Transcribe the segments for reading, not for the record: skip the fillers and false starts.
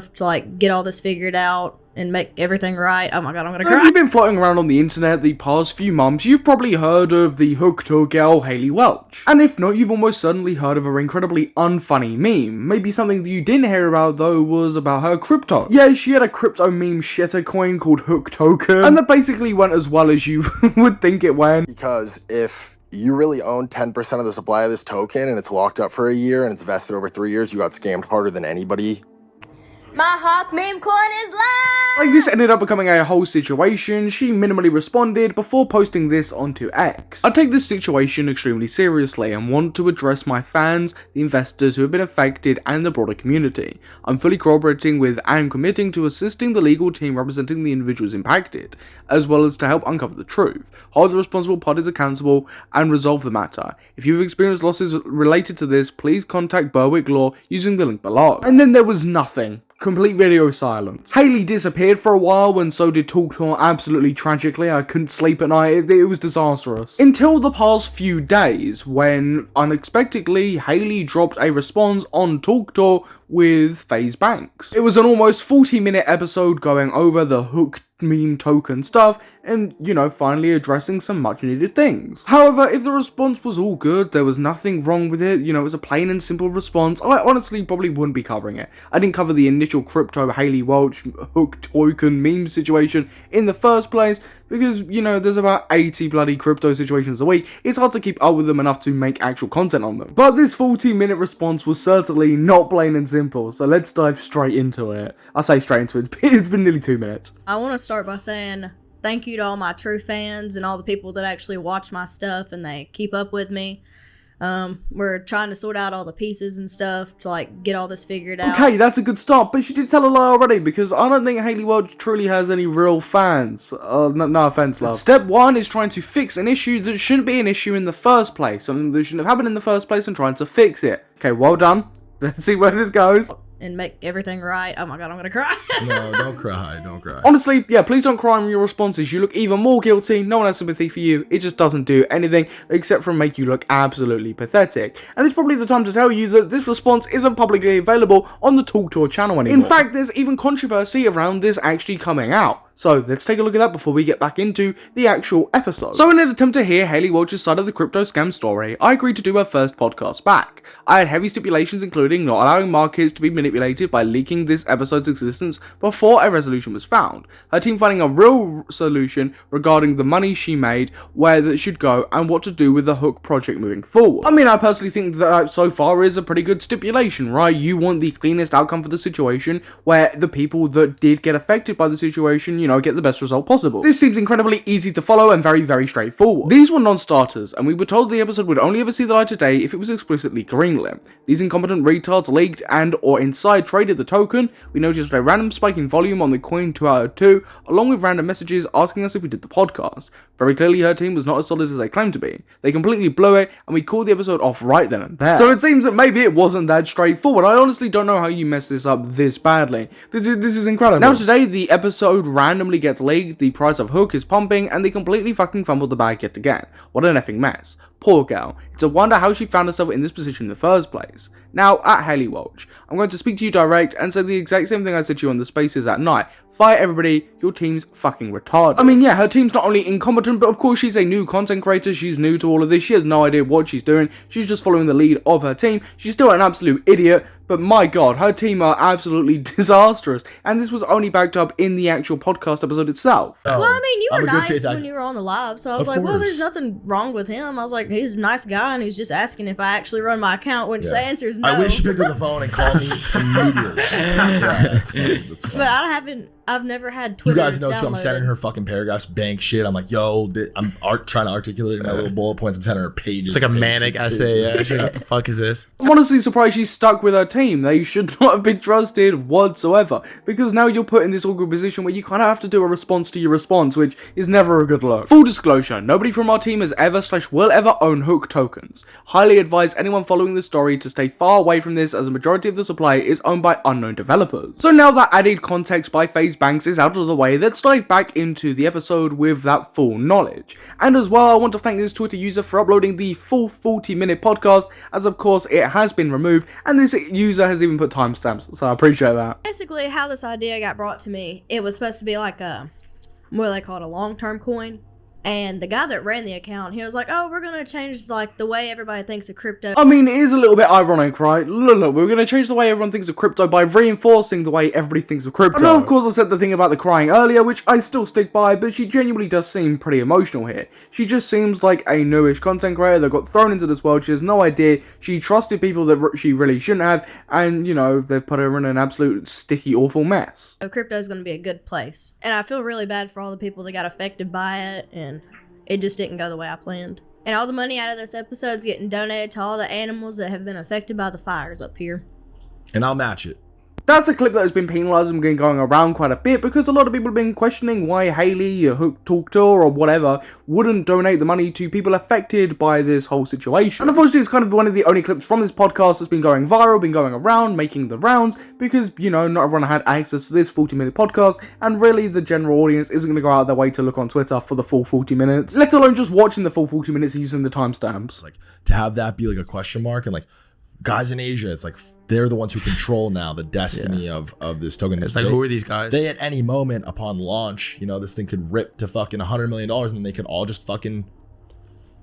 to like get all this figured out and make everything right. Oh my god, I'm gonna cry. If you've been floating around on the internet the past few months, you've probably heard of the Hooked girl Hailey Welch. And if not, you've almost certainly heard of her incredibly unfunny meme. Maybe something that you didn't hear about though was about her crypto. Yeah, she had a crypto meme shitter coin called Hook Token, and that basically went as well as you would think it went. Because if you really own 10% of the supply of this token and it's locked up for a year and it's vested over 3 years, you got scammed harder than anybody. My Hawk meme coin is live! Like, this ended up becoming a whole situation. She minimally responded before posting this onto X. I take this situation extremely seriously and want to address my fans, the investors who have been affected, and the broader community. I'm fully cooperating with and committing to assisting the legal team representing the individuals impacted, as well as to help uncover the truth, hold the responsible parties accountable, and resolve the matter. If you've experienced losses related to this, please contact Berwick Law using the link below. And then there was nothing. Complete video silence. Hailey disappeared for a while, and so did Tuah absolutely tragically. I couldn't sleep at night, it was disastrous. Until the past few days, when unexpectedly Hailey dropped a response on Tuah with FaZe Banks. It was an almost 40-minute episode going over the Hook meme token stuff and, you know, finally addressing some much needed things. However, if the response was all good, there was nothing wrong with it, you know, it was a plain and simple response, I honestly probably wouldn't be covering it. I didn't cover the initial crypto Hailey Welch Hook token meme situation in the first place because, you know, there's about 80 bloody crypto situations a week. It's hard to keep up with them enough to make actual content on them. But this 40-minute response was certainly not plain and simple, so let's dive straight into it. I say straight into it, it's been nearly 2 minutes. I want to start by saying thank you to all my true fans and all the people that actually watch my stuff and they keep up with me. We're trying to sort out all the pieces and stuff to like get all this figured out. Okay, that's a good start, but she did tell a lie already because I don't think Hailey Welch truly has any real fans. No offense, love. Step 1 is trying to fix an issue that shouldn't be an issue in the first place. Something that shouldn't have happened in the first place and trying to fix it. Okay, well done. Let's see where this goes. And make everything right. Oh my god, I'm gonna cry. No, don't cry, don't cry. Honestly, yeah, please don't cry in your responses. You look even more guilty. No one has sympathy for you. It just doesn't do anything except for make you look absolutely pathetic. And it's probably the time to tell you that this response isn't publicly available on the Tuah channel anymore. In fact, there's even controversy around this actually coming out. So let's take a look at that before we get back into the actual episode. So in an attempt to hear Hailey Welch's side of the crypto scam story, I agreed to do her first podcast back. I had heavy stipulations including not allowing markets to be manipulated by leaking this episode's existence before a resolution was found, her team finding a real solution regarding the money she made, where that should go, and what to do with the Hook project moving forward. I mean, I personally think that so far is a pretty good stipulation, right? You want the cleanest outcome for the situation, where the people that did get affected by the situation, you know, get the best result possible. This seems incredibly easy to follow and very, very straightforward. These were non-starters, and we were told the episode would only ever see the light of day if it was explicitly greenlit. These incompetent retards leaked and or inside traded the token. We noticed a random spike in volume on the coin 2 out of 2, along with random messages asking us if we did the podcast. Very clearly her team was not as solid as they claimed to be. They completely blew it, and we called the episode off right then and there. So it seems that maybe it wasn't that straightforward. I honestly don't know how you messed this up this badly. This is incredible. Now today, the episode randomly gets leaked, the price of Hook is pumping, and they completely fucking fumbled the bag yet again. What an effing mess. Poor girl. It's a wonder how she found herself in this position in the first place. Now, at Hailey Welch, I'm going to speak to you direct and say the exact same thing I said to you on the spaces at night. Fire everybody, your team's fucking retarded. I mean, yeah, her team's not only incompetent, but of course she's a new content creator, she's new to all of this, she has no idea what she's doing, she's just following the lead of her team, she's still an absolute idiot, but my god, her team are absolutely disastrous, and this was only backed up in the actual podcast episode itself. Well, I mean, you were nice when you were on the live, so I was like, well, there's nothing wrong with him. I was like, he's a nice guy, and he's just asking if I actually run my account, which the answer is no. I wish you picked up the phone and called me immediately. Yeah, that's funny, that's funny. But I've never had Twitter. You guys know downloaded. too, I'm sending her fucking paragraphs, bank shit. I'm like, yo, I'm trying to articulate in my little bullet points. I'm sending her pages. It's like a manic essay. Yeah. What the fuck is this? I'm honestly surprised she's stuck with her team. They should not have been trusted whatsoever, because now you're put in this awkward position where you kind of have to do a response to your response, which is never a good look. Full disclosure, nobody from our team has ever / will ever own Hook tokens. Highly advise anyone following the story to stay far away from this, as a majority of the supply is owned by unknown developers. So now that added context by FaZe Banks is out of the way, let's dive back into the episode with that full knowledge. And as well, I want to thank this Twitter user for uploading the full 40-minute podcast, as of course it has been removed, and this user has even put timestamps, so I appreciate that. Basically, how this idea got brought to me, it was supposed to be like what do they call it, a long-term coin. And the guy that ran the account, he was like, oh, we're going to change, like, the way everybody thinks of crypto. I mean, it is a little bit ironic, right? Look, we're going to change the way everyone thinks of crypto by reinforcing the way everybody thinks of crypto. I know, of course, I said the thing about the crying earlier, which I still stick by, but she genuinely does seem pretty emotional here. She just seems like a newish content creator that got thrown into this world. She has no idea. She trusted people that she really shouldn't have, and, you know, they've put her in an absolute sticky, awful mess. So crypto is going to be a good place. And I feel really bad for all the people that got affected by it, and it just didn't go the way I planned. And all the money out of this episode is getting donated to all the animals that have been affected by the fires up here. And I'll match it. That's a clip that has been penalised and been going around quite a bit because a lot of people have been questioning why Hailey or Tuah or whatever wouldn't donate the money to people affected by this whole situation. And unfortunately, it's kind of one of the only clips from this podcast that's been going viral, been going around, making the rounds, because, you know, not everyone had access to this 40-minute podcast, and really the general audience isn't going to go out of their way to look on Twitter for the full 40 minutes, let alone just watching the full 40 minutes using the timestamps. Like, to have that be like a question mark, and like, guys in Asia, it's like they're the ones who control now the destiny of this token. It's like, who are these guys? They at any moment upon launch, you know, this thing could rip to fucking $100 million, and then they could all just fucking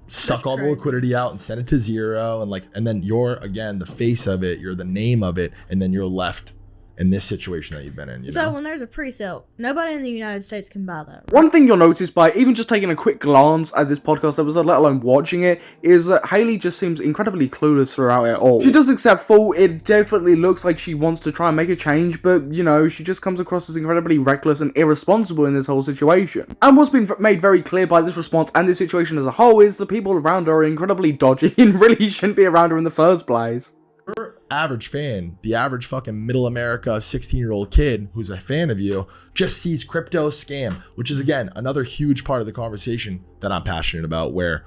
suck all the liquidity out and send it to zero, and then you're again the face of it, you're the name of it, and then you're left in this situation that you've been in. So when there's a pre-sale, nobody in the United States can buy that. Right? One thing you'll notice by even just taking a quick glance at this podcast episode, let alone watching it, is that Hailey just seems incredibly clueless throughout it all. She does accept fault. It definitely looks like she wants to try and make a change, but, you know, she just comes across as incredibly reckless and irresponsible in this whole situation. And what's been made very clear by this response and this situation as a whole is the people around her are incredibly dodgy and really shouldn't be around her in the first place. Your average fan, the average fucking middle America 16-year-old kid who's a fan of you, just sees crypto scam, which is again another huge part of the conversation that I'm passionate about, where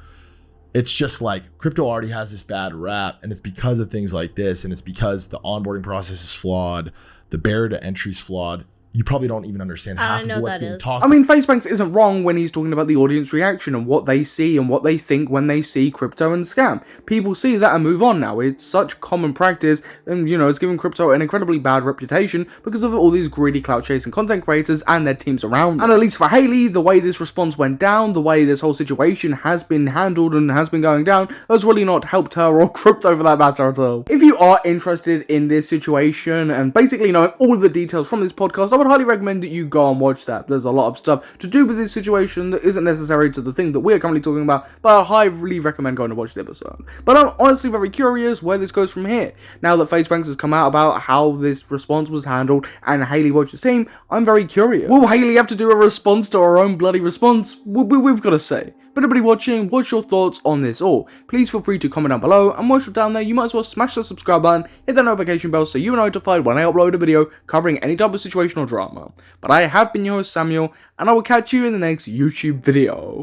it's just like crypto already has this bad rap, and it's because of things like this, and it's because the onboarding process is flawed, the barrier to entry is flawed. You probably don't even understand half of what's being talked about. I mean, FaZe Banks isn't wrong when he's talking about the audience reaction and what they see and what they think when they see crypto and scam. People see that and move on now. It's such common practice, and, you know, it's giving crypto an incredibly bad reputation because of all these greedy clout-chasing content creators and their teams around them. And at least for Hailey, the way this response went down, the way this whole situation has been handled and has been going down, has really not helped her or crypto for that matter at all. If you are interested in this situation and basically knowing all of the details from this podcast, I would highly recommend that you go and watch that. There's a lot of stuff to do with this situation that isn't necessary to the thing that we're currently talking about, but I highly recommend going to watch the episode. But I'm honestly very curious where this goes from here. Now that FaZe Banks has come out about how this response was handled and Hailey Welch's team, I'm very curious. Will Hailey have to do a response to her own bloody response? We've got to say. But everybody watching, what's your thoughts on this all? Please feel free to comment down below, and whilst you're down there, you might as well smash the subscribe button, hit that notification bell so you're notified when I upload a video covering any type of situation or drama. But I have been your host Samuel, and I will catch you in the next YouTube video.